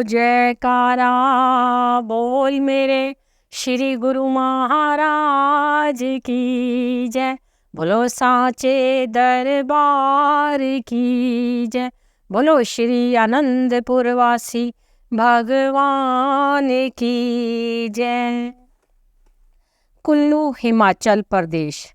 जयकारा बोल मेरे श्री गुरु महाराज की जय। बोलो साचे दरबार की जय। बोलो श्री आनंदपुर वासी भगवान की जय। कुल्लू हिमाचल प्रदेश।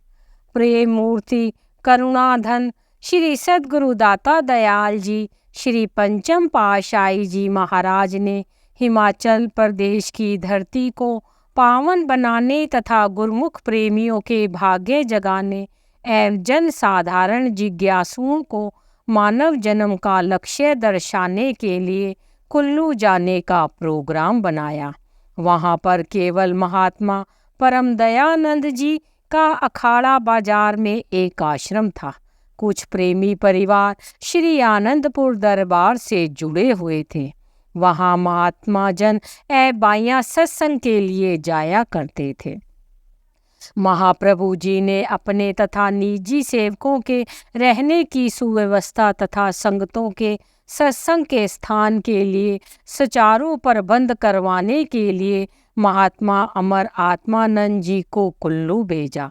प्रेम मूर्ति करुणाधन श्री सद्गुरु दाता दयाल जी श्री पंचम पातशाही जी महाराज ने हिमाचल प्रदेश की धरती को पावन बनाने तथा गुरुमुख प्रेमियों के भाग्य जगाने एवं जन साधारण जिज्ञासुओं को मानव जन्म का लक्ष्य दर्शाने के लिए कुल्लू जाने का प्रोग्राम बनाया। वहाँ पर केवल महात्मा परम दयानंद जी का अखाड़ा बाजार में एक आश्रम था। कुछ प्रेमी परिवार श्री आनंदपुर दरबार से जुड़े हुए थे। वहाँ महात्मा जन बाइयां सत्संग के लिए जाया करते थे। महाप्रभु जी ने अपने तथा निजी सेवकों के रहने की सुव्यवस्था तथा संगतों के सत्संग के स्थान के लिए सुचारू प्रबंध करवाने के लिए महात्मा अमर आत्मानंद जी को कुल्लू भेजा।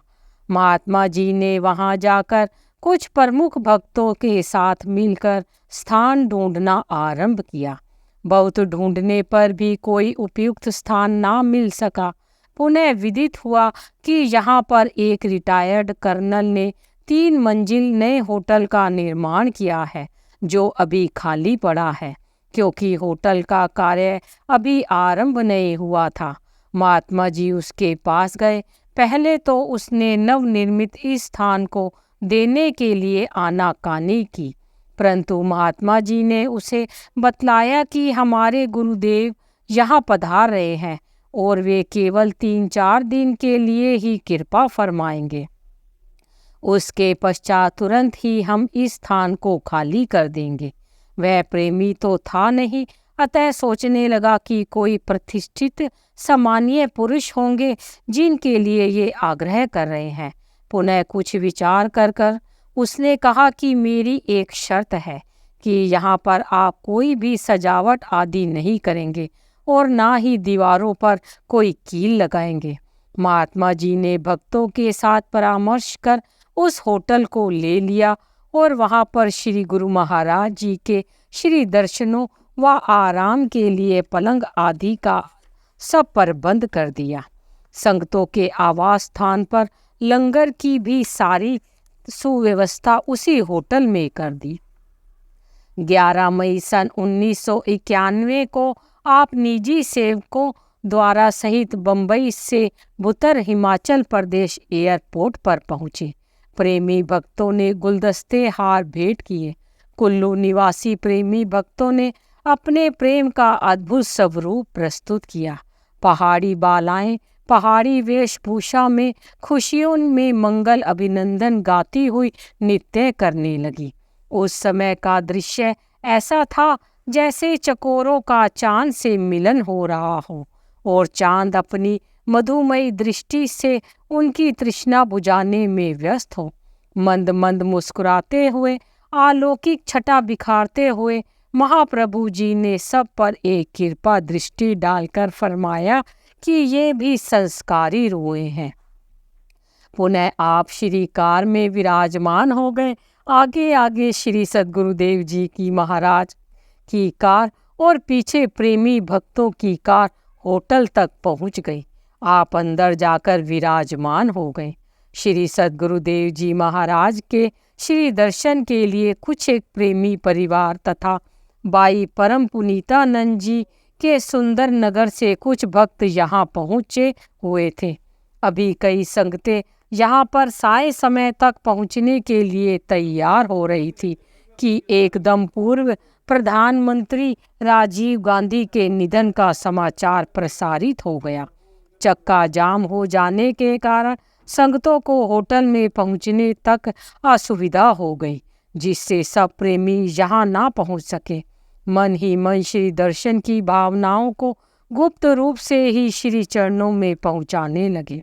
महात्मा जी ने वहां जाकर कुछ प्रमुख भक्तों के साथ मिलकर स्थान ढूंढना आरंभ किया। बहुत ढूंढने पर भी कोई उपयुक्त स्थान ना मिल सका। पुनः विदित हुआ कि यहाँ पर एक रिटायर्ड कर्नल ने 3 मंजिल नए होटल का निर्माण किया है, जो अभी खाली पड़ा है, क्योंकि होटल का कार्य अभी आरंभ नहीं हुआ था। महात्मा जी उसके पास गए। पहले तो उसने नवनिर्मित इस स्थान को देने के लिए आनाकानी की, परंतु महात्मा जी ने उसे बतलाया कि हमारे गुरुदेव यहाँ पधार रहे हैं और वे केवल 3-4 दिन के लिए ही कृपा फरमाएंगे। उसके पश्चात तुरंत ही हम इस स्थान को खाली कर देंगे। वह प्रेमी तो था नहीं, अतः सोचने लगा कि कोई प्रतिष्ठित सामान्य पुरुष होंगे जिनके लिए ये आग्रह कर रहे हैं। पुनः कुछ विचार कर उसने कहा कि मेरी एक शर्त है कि यहाँ पर आप कोई भी सजावट आदि नहीं करेंगे और ना ही दीवारों पर कोई कील लगाएंगे। महात्मा जी ने भक्तों के साथ परामर्श कर उस होटल को ले लिया और वहाँ पर श्री गुरु महाराज जी के श्री दर्शनों व आराम के लिए पलंग आदि का सब प्रबंध कर दिया। संगतों के आवास स्थान पर लंगर की भी सारी सुव्यवस्था उसी होटल में कर दी। 11 मई सन 1991 को आप निजी सेवकों द्वारा सहित बंबई से भुतर हिमाचल प्रदेश एयरपोर्ट पर पहुंचे। प्रेमी भक्तों ने गुलदस्ते हार भेंट किए। कुल्लू निवासी प्रेमी भक्तों ने अपने प्रेम का अद्भुत स्वरूप प्रस्तुत किया। पहाड़ी बालाएं पहाड़ी वेशभूषा में खुशियों में मंगल अभिनंदन गाती हुई नृत्य करने लगी। उस समय का दृश्य ऐसा था जैसे चकोरों का चांद से मिलन हो रहा हो और चांद अपनी मधुमयी दृष्टि से उनकी तृष्णा बुझाने में व्यस्त हो। मंद मंद मुस्कुराते हुए अलौकिक छटा बिखारते हुए महाप्रभु जी ने सब पर एक कृपा दृष्टि डालकर फरमाया कि ये भी संस्कारी रूए हैं। पुनः आप श्री कार में विराजमान हो गए। आगे आगे श्री सद्गुरुदेव जी की महाराज की कार और पीछे प्रेमी भक्तों की कार होटल तक पहुंच गई। आप अंदर जाकर विराजमान हो गए। श्री सद्गुरुदेव जी महाराज के श्री दर्शन के लिए कुछ एक प्रेमी परिवार तथा बाई परम पुनीतानंद जी के सुंदर नगर से कुछ भक्त यहाँ पहुँचे हुए थे। अभी कई संगतें यहाँ पर साय समय तक पहुँचने के लिए तैयार हो रही थी कि एकदम पूर्व प्रधानमंत्री राजीव गांधी के निधन का समाचार प्रसारित हो गया। चक्का जाम हो जाने के कारण संगतों को होटल में पहुँचने तक असुविधा हो गई, जिससे सब प्रेमी यहाँ ना पहुँच सके। मन ही मन श्री दर्शन की भावनाओं को गुप्त रूप से ही श्री चरणों में पहुँचाने लगे।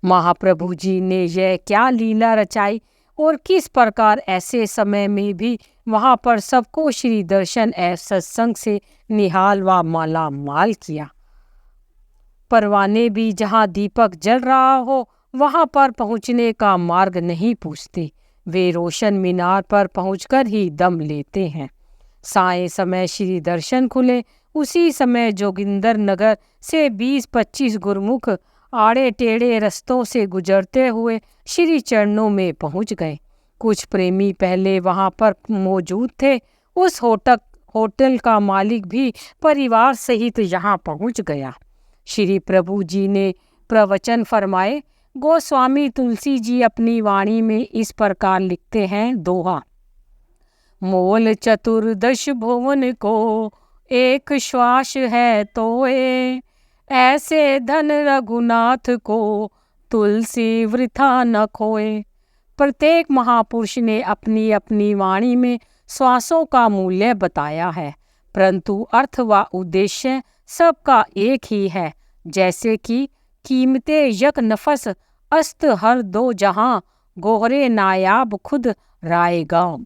महाप्रभु जी ने यह क्या लीला रचाई और किस प्रकार ऐसे समय में भी वहाँ पर सबको श्री दर्शन एवं सत्संग से निहाल व माला माल किया। परवाने भी जहाँ दीपक जल रहा हो वहाँ पर पहुँचने का मार्ग नहीं पूछते, वे रोशन मीनार पर पहुँचकर ही दम लेते हैं। साय समय श्री दर्शन खुले, उसी समय जोगिंदर नगर से 20-25 गुरमुख आड़े टेढ़े रस्तों से गुजरते हुए श्री चरणों में पहुँच गए। कुछ प्रेमी पहले वहाँ पर मौजूद थे। उस होटल का मालिक भी परिवार सहित यहाँ पहुँच गया। श्री प्रभु जी ने प्रवचन फरमाए। गोस्वामी तुलसी जी अपनी वाणी में इस प्रकार लिखते हैं, दोहा। मोल चतुर्दश भुवन को एक श्वास है तोए, ऐसे धन रघुनाथ को तुलसी वृथा न खोए। प्रत्येक महापुरुष ने अपनी अपनी वाणी में श्वासों का मूल्य बताया है, परंतु अर्थ व उद्देश्य सबका एक ही है। जैसे कि कीमते यक नफस अस्त हर दो जहां, गोहरे नायाब खुद रायगा।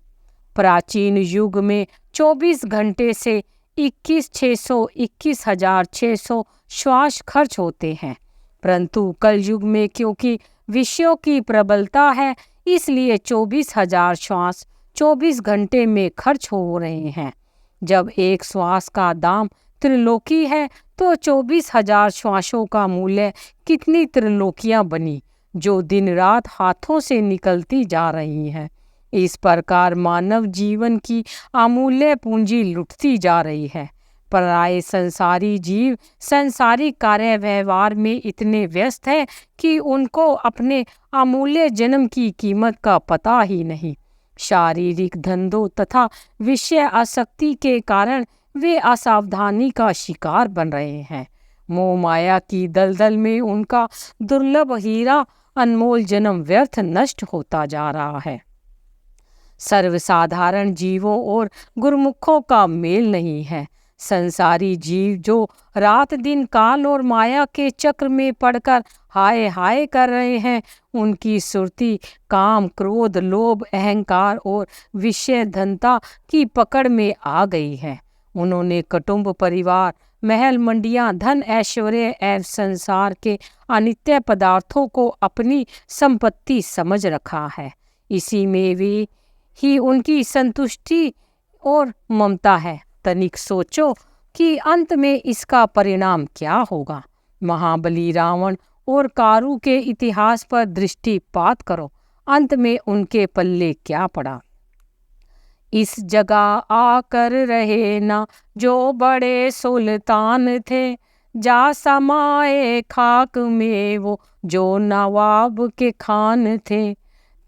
प्राचीन युग में 24 घंटे से 21,600 श्वास खर्च होते हैं, परंतु कल युग में क्योंकि विषयों की प्रबलता है इसलिए 24,000 श्वास 24 घंटे में खर्च हो रहे हैं। जब एक श्वास का दाम त्रिलोकी है तो 24,000 श्वासों का मूल्य कितनी त्रिलोकियां बनी जो दिन रात हाथों से निकलती जा रही हैं। इस प्रकार मानव जीवन की अमूल्य पूंजी लुटती जा रही है। पराये संसारी जीव संसारिक कार्य व्यवहार में इतने व्यस्त है कि उनको अपने अमूल्य जन्म की कीमत का पता ही नहीं। शारीरिक धंधों तथा विषय आसक्ति के कारण वे असावधानी का शिकार बन रहे हैं। मोह माया की दलदल में उनका दुर्लभ हीरा अनमोल जन्म व्यर्थ नष्ट होता जा रहा है। सर्वसाधारण जीवों और गुरुमुखों का मेल नहीं है। संसारी जीव जो रात दिन काल और माया के चक्र में पड़कर हाय हाय कर रहे हैं, उनकी सुरती काम क्रोध लोभ अहंकार और विषय धनता की पकड़ में आ गई है। उन्होंने कुटुंब परिवार महल मंडियां धन ऐश्वर्य एवं संसार के अनित्य पदार्थों को अपनी संपत्ति समझ रखा है। इसी में वे ही उनकी संतुष्टि और ममता है। तनिक सोचो कि अंत में इसका परिणाम क्या होगा। महाबली रावण और कारू के इतिहास पर दृष्टिपात करो, अंत में उनके पल्ले क्या पड़ा। इस जगह आकर रहे ना जो बड़े सुल्तान थे, जा समाए खाक में वो जो नवाब के खान थे।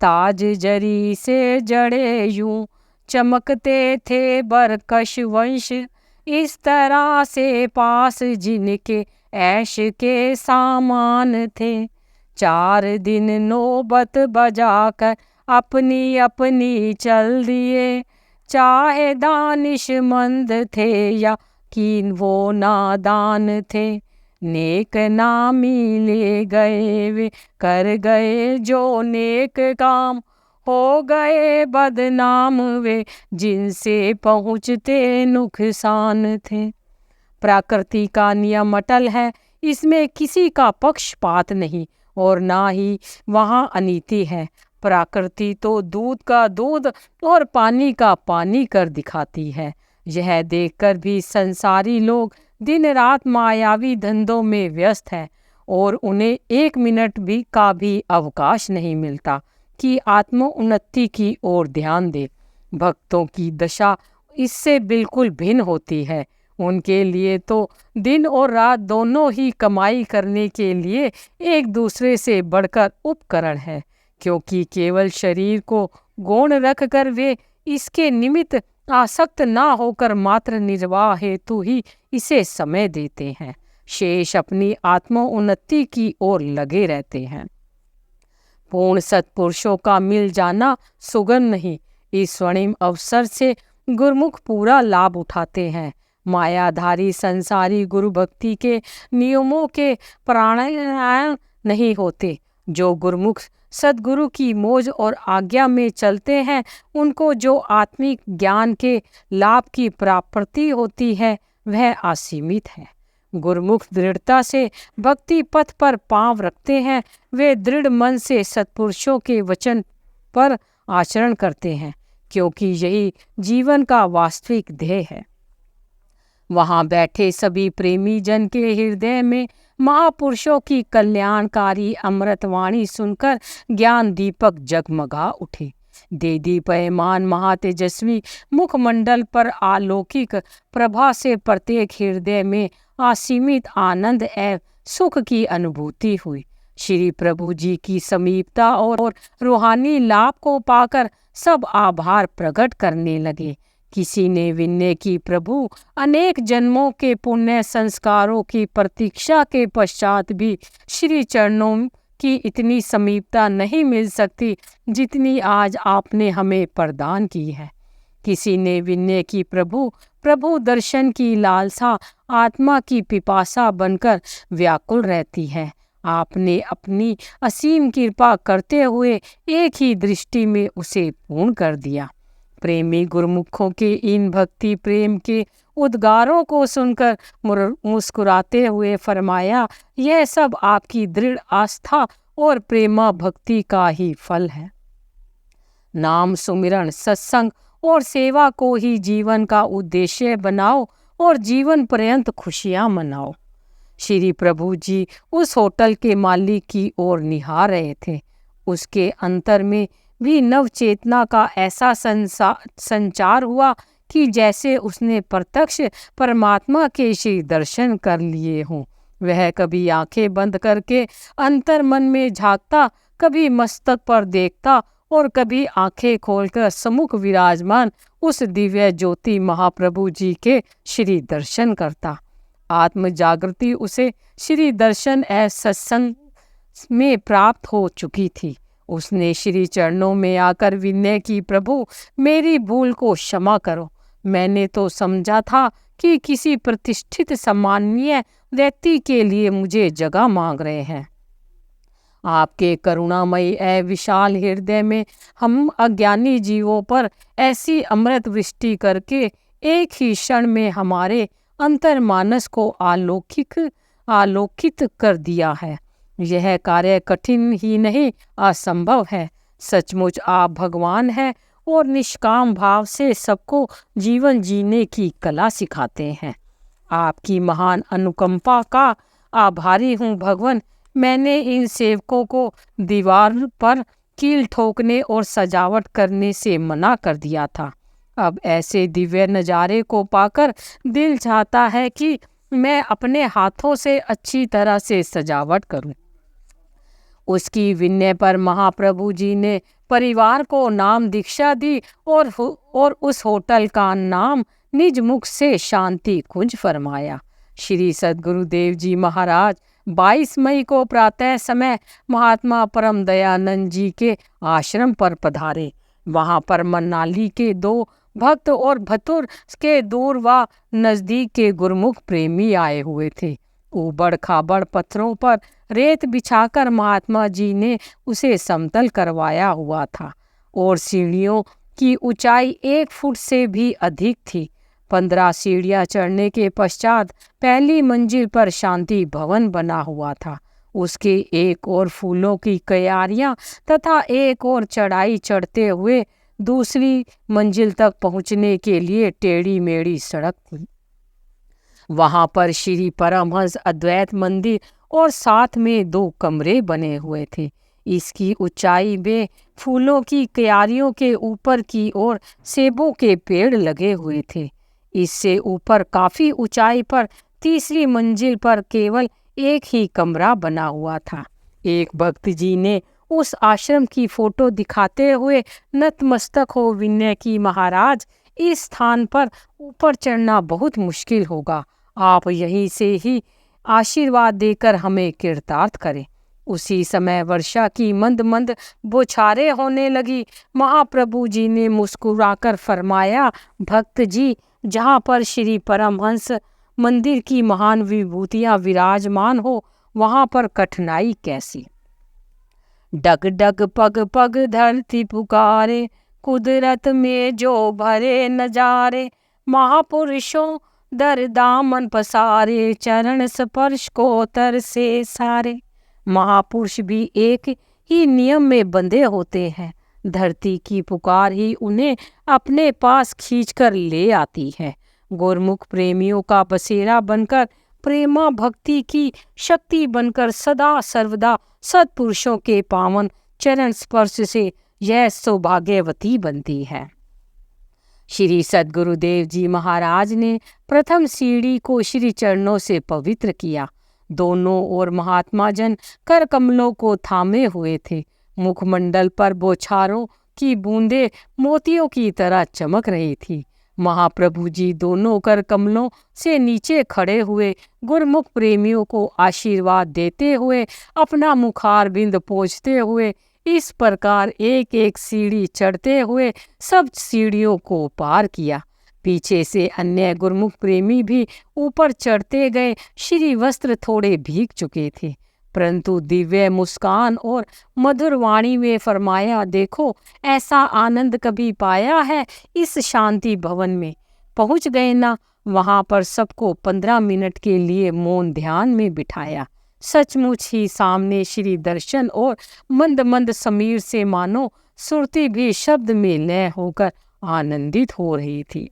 ताज जरी से जड़े यूं चमकते थे बरकश वंश, इस तरह से पास जिनके ऐश के सामान थे। 4 दिन नौबत बजाकर अपनी अपनी चल दिए, चाहे दानिशमंद थे या कि वो नादान थे। नेक नामी ले गए वे कर गए जो नेक काम, हो गए बदनाम वे जिनसे पहुँचते नुकसान थे। प्रकृति का नियम अटल है, इसमें किसी का पक्षपात नहीं और ना ही वहाँ अनीति है। प्रकृति तो दूध का दूध और पानी का पानी कर दिखाती है। यह देखकर भी संसारी लोग दिन रात मायावी धंधों में व्यस्त हैं और उन्हें 1 मिनट का भी अवकाश नहीं मिलता कि आत्म उन्नति की ओर ध्यान दे। भक्तों की दशा इससे बिल्कुल भिन्न होती है। उनके लिए तो दिन और रात दोनों ही कमाई करने के लिए एक दूसरे से बढ़कर उपकरण है, क्योंकि केवल शरीर को गौण रखकर वे इसके निमित्त आसक्त ना होकर मात्र निर्वाह हेतु ही इसे समय देते हैं। शेष अपनी आत्म उन्नति की ओर लगे रहते हैं। पूर्ण सत्पुरुषों का मिल जाना सुगम नहीं। इस स्वर्णिम अवसर से गुरुमुख पूरा लाभ उठाते हैं। मायाधारी संसारी गुरु भक्ति के नियमों के प्राणायाम नहीं होते। जो गुरुमुख सद्गुरु की मौज और आज्ञा में चलते हैं, उनको जो आत्मिक ज्ञान के लाभ की प्राप्ति होती है वह असीमित है। गुरुमुख दृढ़ता से भक्ति पथ पर पांव रखते हैं, वे दृढ़ मन से सत्पुरुषों के वचन पर आचरण करते हैं, क्योंकि यही जीवन का वास्तविक ध्येय है। वहां बैठे सभी प्रेमी जन के हृदय में महापुरुषों की कल्याणकारी अमृतवाणी सुनकर ज्ञान दीपक जगमगा उठे। देदीप्यमान महातेजस्वी मुखमंडल पर अलौकिक प्रभा से प्रत्येक हृदय में असीमित आनंद एवं सुख की अनुभूति हुई। श्री प्रभु जी की समीपता और रूहानी लाभ को पाकर सब आभार प्रकट करने लगे। किसी ने विनय की, प्रभु अनेक जन्मों के पुण्य संस्कारों की प्रतीक्षा के पश्चात भी श्री चरणों की इतनी समीपता नहीं मिल सकती जितनी आज आपने हमें प्रदान की है। किसी ने विनय की, प्रभु दर्शन की लालसा आत्मा की पिपासा बनकर व्याकुल रहती है। आपने अपनी असीम कृपा करते हुए एक ही दृष्टि में उसे पूर्ण कर दिया। प्रेमी गुरुमुखों के इन भक्ति प्रेम के उद्गारों को सुनकर मुस्कुराते हुए फरमाया, यह सब आपकी दृढ़ आस्था और प्रेमा भक्ति का ही फल है। नाम सुमिरन, सत्संग और सेवा को ही जीवन का उद्देश्य बनाओ और जीवन पर्यंत खुशियां मनाओ। श्री प्रभु जी उस होटल के मालिक की ओर निहार रहे थे। उसके अंतर में भी नव चेतना का ऐसा संचार हुआ कि जैसे उसने प्रत्यक्ष परमात्मा के श्री दर्शन कर लिए हों। वह कभी आंखें बंद करके अंतर मन में झांकता, कभी मस्तक पर देखता और कभी आंखें खोलकर सम्मुख विराजमान उस दिव्य ज्योति महाप्रभु जी के श्री दर्शन करता। आत्म जागृति उसे श्री दर्शन एवं सत्संग में प्राप्त हो चुकी थी। उसने श्री चरणों में आकर विनय की, प्रभु मेरी भूल को क्षमा करो। मैंने तो समझा था कि किसी प्रतिष्ठित सम्माननीय व्यक्ति के लिए मुझे जगह मांग रहे हैं। आपके करुणामयी एवं विशाल हृदय में हम अज्ञानी जीवों पर ऐसी अमृत वृष्टि करके एक ही क्षण में हमारे अंतर्मानस को आलोकित कर दिया है। यह कार्य कठिन ही नहीं, असंभव है। सचमुच आप भगवान हैं और निष्काम भाव से सबको जीवन जीने की कला सिखाते हैं। आपकी महान अनुकंपा का आभारी हूँ भगवान। मैंने इन सेवकों को दीवार पर कील ठोकने और सजावट करने से मना कर दिया था। अब ऐसे दिव्य नज़ारे को पाकर दिल चाहता है कि मैं अपने हाथों से अच्छी तरह से सजावट करूं। उसकी विनय पर महाप्रभु जी ने परिवार को नाम दीक्षा दी और उस होटल का नाम निज मुख से शांति कुंज फरमाया। श्री सद्गुरुदेव जी महाराज 22 मई को प्रातः समय महात्मा परम दयानंद जी के आश्रम पर पधारे। वहां पर मनाली के 2 भक्त और भतुर के दूर व नजदीक के गुरुमुख प्रेमी आए हुए थे। ऊबड़ खाबड़ पत्थरों पर रेत बिछाकर महात्मा जी ने उसे समतल करवाया हुआ था और सीढ़ियों की ऊंचाई 1 फुट से भी अधिक थी। 15 सीढ़ियां चढ़ने के पश्चात पहली मंजिल पर शांति भवन बना हुआ था। उसके एक और फूलों की क्यारियां तथा एक और चढ़ाई चढ़ते हुए दूसरी मंजिल तक पहुंचने के लिए टेढ़ी मेढ़ी सड़क थी। वहां पर श्री परमहंस अद्वैत मंदिर और साथ में 2 कमरे बने हुए थे। इसकी ऊंचाई में फूलों की क्यारियों के ऊपर की ओर सेबों के पेड़ लगे हुए थे। इससे ऊपर काफी ऊंचाई पर तीसरी मंजिल पर केवल एक ही कमरा बना हुआ था। एक भक्त जी ने उस आश्रम की फोटो दिखाते हुए नतमस्तक हो विनय की, महाराज इस स्थान पर ऊपर चढ़ना बहुत मुश्किल होगा, आप यहीं से ही आशीर्वाद देकर हमें कृतार्थ करें। उसी समय वर्षा की मंद मंद बौछारें होने लगी। महाप्रभु जी ने मुस्कुराकर फरमाया, भक्त जी जहाँ पर श्री परमहंस मंदिर की महान विभूतियाँ विराजमान हो वहाँ पर कठिनाई कैसी। डग डग पग पग धरती पुकारे, कुदरत में जो भरे नजारे, महापुरुषों दर दामन पसारे, चरण स्पर्श को तरसे सारे। महापुरुष भी एक ही नियम में बंधे होते हैं। धरती की पुकार ही उन्हें अपने पास खींचकर ले आती है। गुरमुख प्रेमियों का बसेरा बनकर, प्रेमा भक्ति की शक्ति बनकर सदा सर्वदा सत्पुरुषों के पावन चरण स्पर्श से यह सौभाग्यवती बनती है। श्री सद्गुरुदेव जी महाराज ने प्रथम सीढ़ी को श्री चरणों से पवित्र किया। दोनों ओर महात्मा जन कर कमलों को थामे हुए थे। मुखमंडल पर बौछारों की बूंदें मोतियों की तरह चमक रही थी। महाप्रभु जी दोनों कर कमलों से नीचे खड़े हुए गुरमुख प्रेमियों को आशीर्वाद देते हुए, अपना मुखारबिंद पोंछते हुए इस प्रकार एक एक सीढ़ी चढ़ते हुए सब सीढ़ियों को पार किया। पीछे से अन्य गुरमुख प्रेमी भी ऊपर चढ़ते गए। श्री वस्त्र थोड़े भीग चुके थे, परंतु दिव्य मुस्कान और मधुर वाणी में फरमाया, देखो ऐसा आनंद कभी पाया है इस शांति भवन में। पहुंच गए ना। वहां पर सबको 15 मिनट के लिए मौन ध्यान में बिठाया। सचमुच ही सामने श्री दर्शन और मंद मंद समीर से मानो सुरती भी शब्द में लय होकर आनंदित हो रही थी।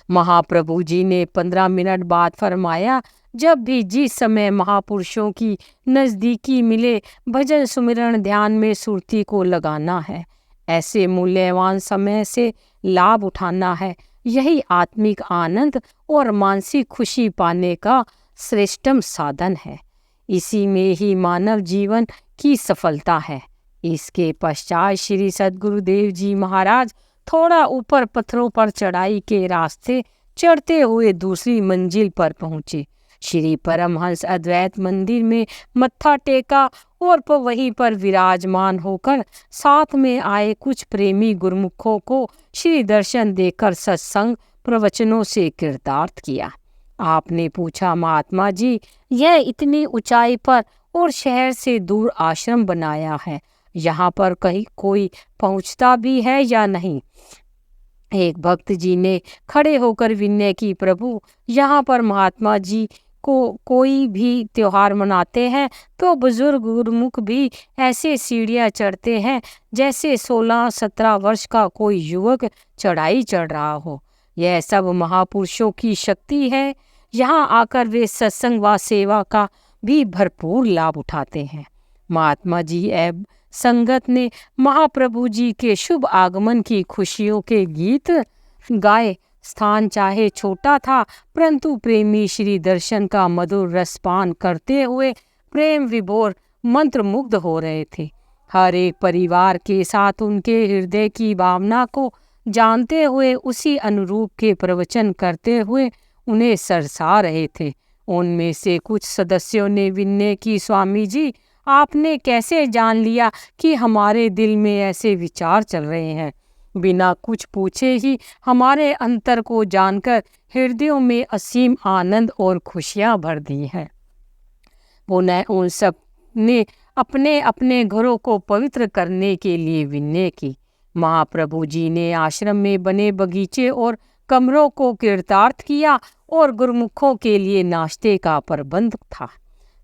महाप्रभु जी ने 15 मिनट बाद फरमाया, जब भी जिस समय महापुरुषों की नज़दीकी मिले, भजन सुमिरन ध्यान में सुरती को लगाना है। ऐसे मूल्यवान समय से लाभ उठाना है। यही आत्मिक आनंद और मानसिक खुशी पाने का श्रेष्ठतम साधन है। इसी में ही मानव जीवन की सफलता है। इसके पश्चात श्री सद्गुरुदेव जी महाराज थोड़ा ऊपर पत्थरों पर चढ़ाई के रास्ते चढ़ते हुए दूसरी मंजिल पर पहुंचे। श्री परमहंस अद्वैत मंदिर में मत्था टेका और वहीं पर विराजमान होकर साथ में आए कुछ प्रेमी गुरमुखों को श्री दर्शन देकर सत्संग प्रवचनों से कृतार्थ किया। आपने पूछा, महात्मा जी यह इतनी ऊंचाई पर और शहर से दूर आश्रम बनाया है, यहाँ पर कहीं कोई पहुँचता भी है या नहीं? एक भक्त जी ने खड़े होकर विनय की, प्रभु यहाँ पर महात्मा जी को कोई भी त्योहार मनाते हैं तो बुजुर्ग गुरमुख भी ऐसे सीढ़ियाँ चढ़ते हैं जैसे 16-17 वर्ष का कोई युवक चढ़ाई चढ़ रहा हो। यह सब महापुरुषों की शक्ति है। यहाँ आकर वे सत्संग व सेवा का भी भरपूर लाभ उठाते हैं। महात्मा जी एवं संगत ने महाप्रभु जी के शुभ आगमन की खुशियों के गीत गाए। स्थान चाहे छोटा था, परंतु प्रेमी श्री दर्शन का मधुर रसपान करते हुए प्रेम विभोर मंत्रमुग्ध हो रहे थे। हर एक परिवार के साथ उनके हृदय की भावना को जानते हुए उसी अनुरूप के प्रवचन करते हुए उन्हें सरसा रहे थे। उनमें से कुछ सदस्यों ने विनय की, स्वामी जी आपने कैसे जान लिया कि हमारे दिल में ऐसे विचार चल रहे हैं? बिना कुछ पूछे ही हमारे अंतर को जानकर हृदयों में असीम आनंद और खुशियां भर दी हैं। पुनः उन सब ने अपने अपने घरों को पवित्र करने के लिए विनय की। महाप्रभु जी ने आश्रम में बने बगीचे और कमरों को कृतार्थ किया और गुरमुखों के लिए नाश्ते का प्रबंध था।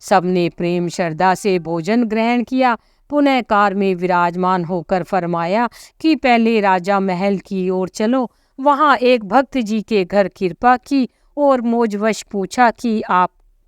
सबने प्रेम श्रद्धा से भोजन ग्रहण किया। पुनः कार में विराजमान होकर फरमाया कि पहले राजा महल की ओर चलो। वहाँ एक भक्त जी के घर कृपा की और मौजवश पूछा कि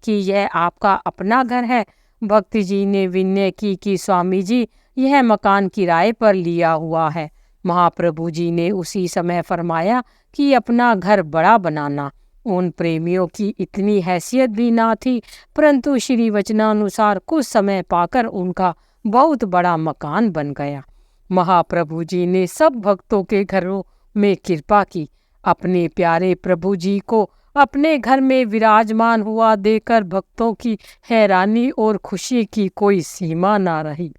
यह आपका अपना घर है? भक्त जी ने विनय की कि स्वामी जी यह मकान किराए पर लिया हुआ है। महाप्रभु जी ने उसी समय फरमाया कि अपना घर बड़ा बनाना। उन प्रेमियों की इतनी हैसियत भी ना थी, परंतु श्री वचनानुसार कुछ समय पाकर उनका बहुत बड़ा मकान बन गया। महाप्रभु जी ने सब भक्तों के घरों में कृपा की। अपने प्यारे प्रभु जी को अपने घर में विराजमान हुआ देखकर भक्तों की हैरानी और खुशी की कोई सीमा ना रही।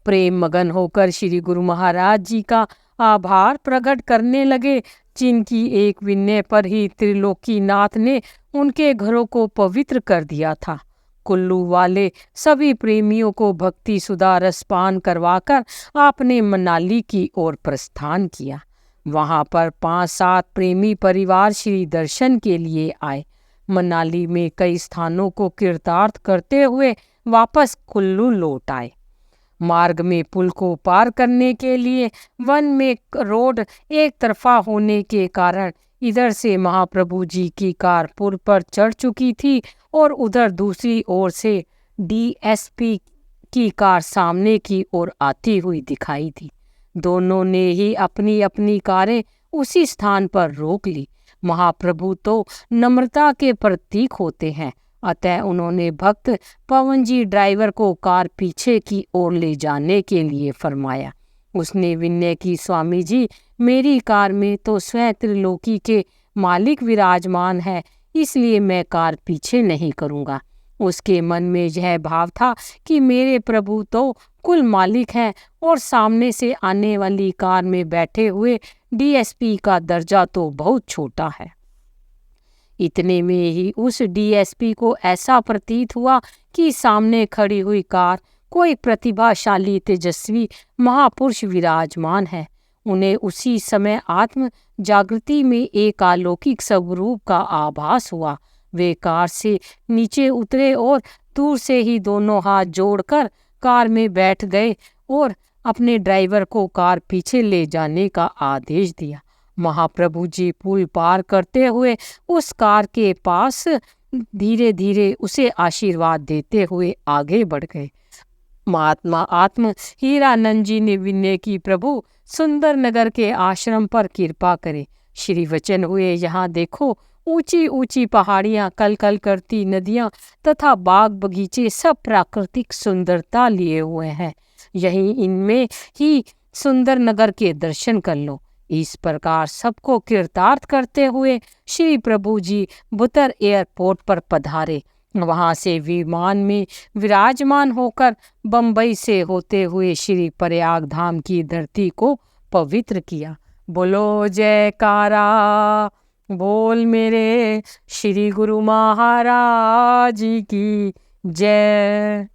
प्रेम मगन होकर श्री गुरु महाराज जी का आभार प्रकट करने लगे, जिनकी एक विनय पर ही त्रिलोकीनाथ ने उनके घरों को पवित्र कर दिया था। कुल्लू वाले सभी प्रेमियों को भक्ति सुधा रसपान करवाकर आपने मनाली की ओर प्रस्थान किया। वहां पर 5-7 प्रेमी परिवार श्री दर्शन के लिए आए। मनाली में कई स्थानों को कृतार्थ करते हुए वापस कुल्लू लौट आए। मार्ग में पुल को पार करने के लिए वन में रोड एक तरफा होने के कारण इधर से महाप्रभु जी की कार पुल पर चढ़ चुकी थी और उधर दूसरी ओर से डीएसपी की कार सामने की ओर आती हुई दिखाई दी। दोनों ने ही अपनी अपनी कारें उसी स्थान पर रोक ली। महाप्रभु तो नम्रता के प्रतीक होते हैं, अतः उन्होंने भक्त पवन जी ड्राइवर को कार पीछे की ओर ले जाने के लिए फरमाया। उसने विनय की, स्वामी जी मेरी कार में तो स्वयं त्रिलोकी के मालिक विराजमान है, इसलिए मैं कार पीछे नहीं करूँगा। उसके मन में यह भाव था कि मेरे प्रभु तो कुल मालिक हैं और सामने से आने वाली कार में बैठे हुए डीएसपी का दर्जा तो बहुत छोटा है। इतने में ही उस डीएसपी को ऐसा प्रतीत हुआ कि सामने खड़ी हुई कार कोई प्रतिभाशाली तेजस्वी महापुरुष विराजमान है। उन्हें उसी समय आत्म जागृति में एक अलौकिक स्वरूप का आभास हुआ। वे कार से नीचे उतरे और दूर से ही दोनों हाथ जोड़कर कार में बैठ गए और अपने ड्राइवर को कार पीछे ले जाने का आदेश दिया। महाप्रभु जी पुल पार करते हुए उस कार के पास धीरे धीरे उसे आशीर्वाद देते हुए आगे बढ़ गए। महात्मा आत्म हीरानंद जी ने विनय की, प्रभु सुंदर नगर के आश्रम पर कृपा करे। श्री वचन हुए, यहाँ देखो ऊंची ऊंची पहाड़ियाँ, कल कल करती नदियाँ तथा बाग बगीचे सब प्राकृतिक सुंदरता लिए हुए हैं। यही इनमें ही सुंदर नगर के दर्शन कर लो। इस प्रकार सबको कृतार्थ करते हुए श्री प्रभु जी बुतर एयरपोर्ट पर पधारे। वहां से विमान में विराजमान होकर बंबई से होते हुए श्री प्रयाग धाम की धरती को पवित्र किया। बोलो जयकारा, बोल मेरे श्री गुरु महाराज की जय।